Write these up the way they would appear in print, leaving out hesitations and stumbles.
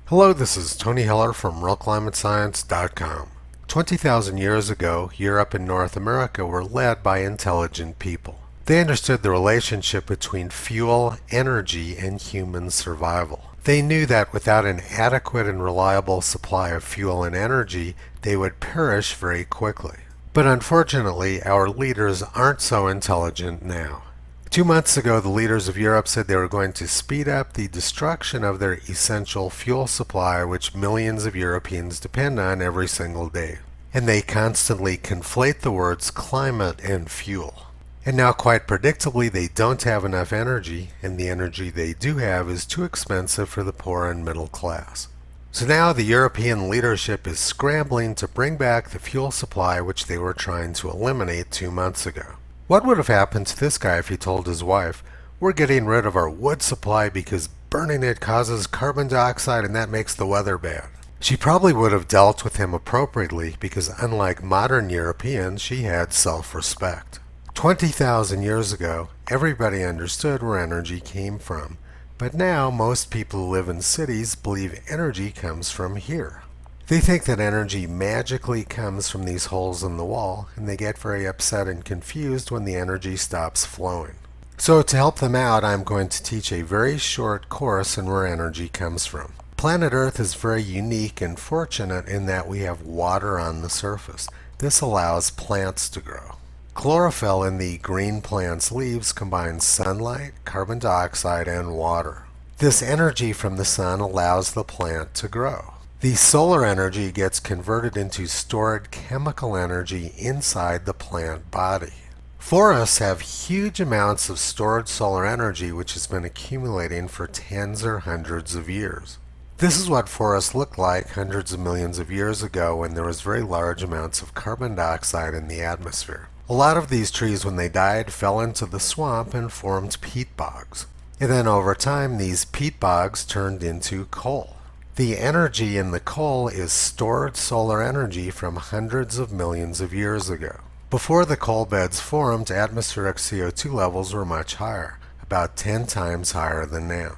Hello, this is Tony Heller from RealClimateScience.com. 20,000 years ago, Europe and North America were led by intelligent people. They understood the relationship between fuel, energy, and human survival. They knew that without an adequate and reliable supply of fuel and energy, they would perish very quickly. But unfortunately, our leaders aren't so intelligent now. 2 months ago, the leaders of Europe said they were going to speed up the destruction of their essential fuel supply, which millions of Europeans depend on every single day. And they constantly conflate the words climate and fuel. And now, quite predictably, they don't have enough energy, and the energy they do have is too expensive for the poor and middle class. So now the European leadership is scrambling to bring back the fuel supply which they were trying to eliminate 2 months ago. What would have happened to this guy if he told his wife, "We're getting rid of our wood supply because burning it causes carbon dioxide and that makes the weather bad"? She probably would have dealt with him appropriately because unlike modern Europeans, she had self-respect. 20,000 years ago, everybody understood where energy came from, but now most people who live in cities believe energy comes from here. They think that energy magically comes from these holes in the wall, and they get very upset and confused when the energy stops flowing. So to help them out, I'm going to teach a very short course on where energy comes from. Planet Earth is very unique and fortunate in that we have water on the surface. This allows plants to grow. Chlorophyll in the green plant's leaves combines sunlight, carbon dioxide, and water. This energy from the sun allows the plant to grow. The solar energy gets converted into stored chemical energy inside the plant body. Forests have huge amounts of stored solar energy which has been accumulating for tens or hundreds of years. This is what forests looked like hundreds of millions of years ago when there was very large amounts of carbon dioxide in the atmosphere. A lot of these trees, when they died, fell into the swamp and formed peat bogs. And then over time, these peat bogs turned into coal. The energy in the coal is stored solar energy from hundreds of millions of years ago. Before the coal beds formed, atmospheric CO2 levels were much higher, about 10 times higher than now.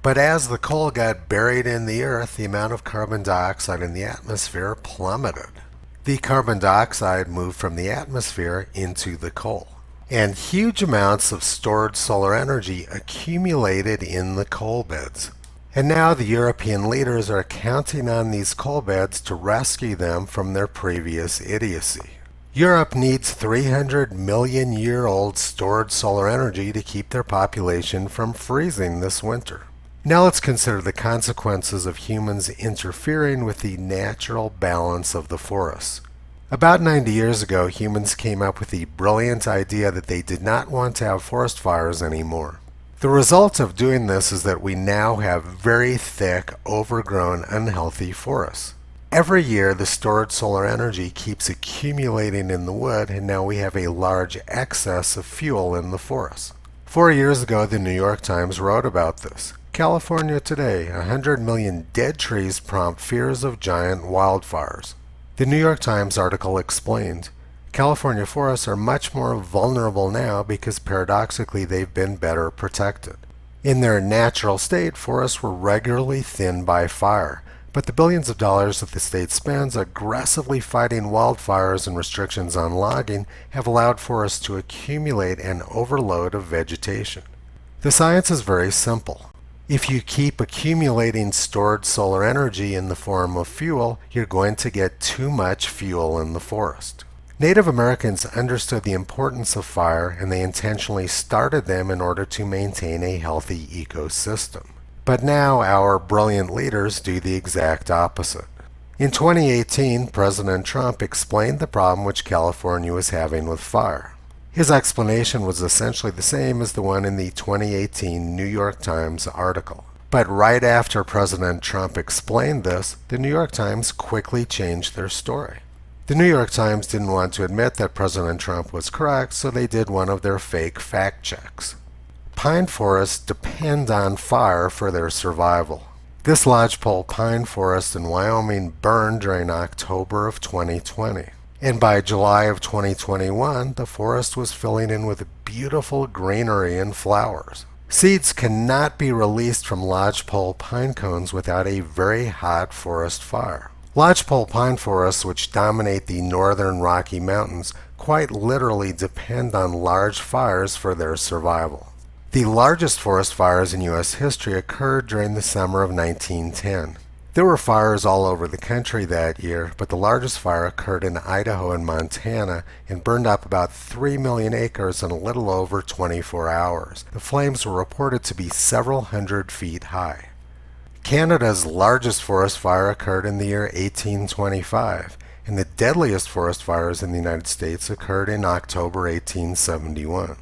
But as the coal got buried in the earth, the amount of carbon dioxide in the atmosphere plummeted. The carbon dioxide moved from the atmosphere into the coal. And huge amounts of stored solar energy accumulated in the coal beds. And now the European leaders are counting on these coal beds to rescue them from their previous idiocy. Europe needs 300 million year old stored solar energy to keep their population from freezing this winter. Now let's consider the consequences of humans interfering with the natural balance of the forests. About 90 years ago, humans came up with the brilliant idea that they did not want to have forest fires anymore. The result of doing this is that we now have very thick, overgrown, unhealthy forests. Every year, the stored solar energy keeps accumulating in the wood, and now we have a large excess of fuel in the forest. 4 years ago, the New York Times wrote about this. California today, 100 million dead trees prompt fears of giant wildfires. The New York Times article explained, California forests are much more vulnerable now because paradoxically they've been better protected. In their natural state, forests were regularly thinned by fire, but the billions of dollars that the state spends aggressively fighting wildfires and restrictions on logging have allowed forests to accumulate an overload of vegetation. The science is very simple. If you keep accumulating stored solar energy in the form of fuel, you're going to get too much fuel in the forest. Native Americans understood the importance of fire, and they intentionally started them in order to maintain a healthy ecosystem. But now our brilliant leaders do the exact opposite. In 2018, President Trump explained the problem which California was having with fire. His explanation was essentially the same as the one in the 2018 New York Times article. But right after President Trump explained this, the New York Times quickly changed their story. The New York Times didn't want to admit that President Trump was correct, so they did one of their fake fact checks. Pine forests depend on fire for their survival. This lodgepole pine forest in Wyoming burned during October of 2020. And by July of 2021, the forest was filling in with beautiful greenery and flowers. Seeds cannot be released from lodgepole pine cones without a very hot forest fire. Lodgepole pine forests, which dominate the northern Rocky Mountains, quite literally depend on large fires for their survival. The largest forest fires in U.S. history occurred during the summer of 1910. There were fires all over the country that year, but the largest fire occurred in Idaho and Montana and burned up about 3 million acres in a little over 24 hours. The flames were reported to be several hundred feet high. Canada's largest forest fire occurred in the year 1825, and the deadliest forest fires in the United States occurred in October 1871.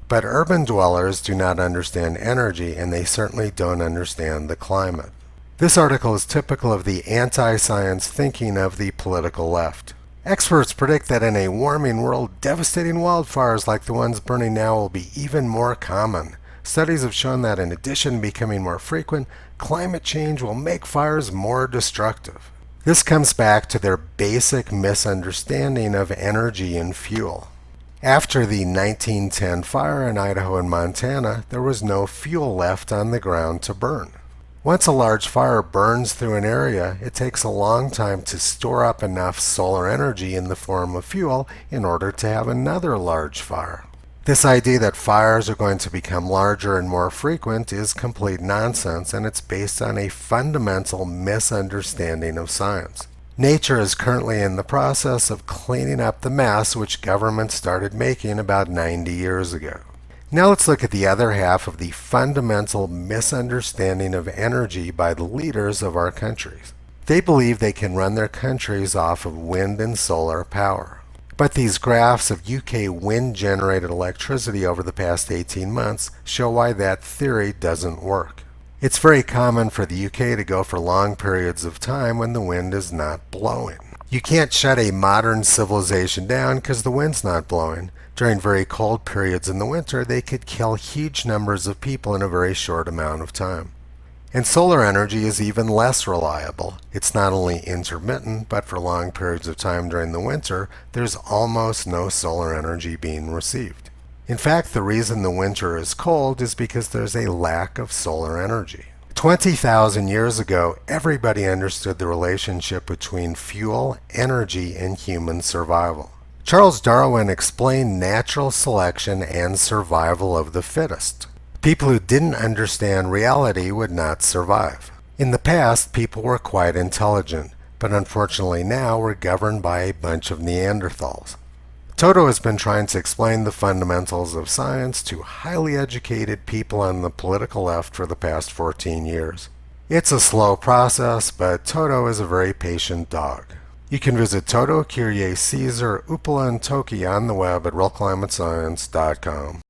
But urban dwellers do not understand energy, and they certainly don't understand the climate. This article is typical of the anti-science thinking of the political left. Experts predict that in a warming world, devastating wildfires like the ones burning now will be even more common. Studies have shown that in addition to becoming more frequent, climate change will make fires more destructive. This comes back to their basic misunderstanding of energy and fuel. After the 1910 fire in Idaho and Montana, there was no fuel left on the ground to burn. Once a large fire burns through an area, it takes a long time to store up enough solar energy in the form of fuel in order to have another large fire. This idea that fires are going to become larger and more frequent is complete nonsense, and it's based on a fundamental misunderstanding of science. Nature is currently in the process of cleaning up the mess which government started making about 90 years ago. Now let's look at the other half of the fundamental misunderstanding of energy by the leaders of our countries. They believe they can run their countries off of wind and solar power. But these graphs of UK wind-generated electricity over the past 18 months show why that theory doesn't work. It's very common for the UK to go for long periods of time when the wind is not blowing. You can't shut a modern civilization down because the wind's not blowing. During very cold periods in the winter, they could kill huge numbers of people in a very short amount of time. And solar energy is even less reliable. It's not only intermittent, but for long periods of time during the winter, there's almost no solar energy being received. In fact, the reason the winter is cold is because there's a lack of solar energy. 20,000 years ago, everybody understood the relationship between fuel, energy, and human survival. Charles Darwin explained natural selection and survival of the fittest. People who didn't understand reality would not survive. In the past, people were quite intelligent, but unfortunately now we're governed by a bunch of Neanderthals. Toto has been trying to explain the fundamentals of science to highly educated people on the political left for the past 14 years. It's a slow process, but Toto is a very patient dog. You can visit Toto, Kyrie, Caesar, Upala, and Toki on the web at realclimatescience.com.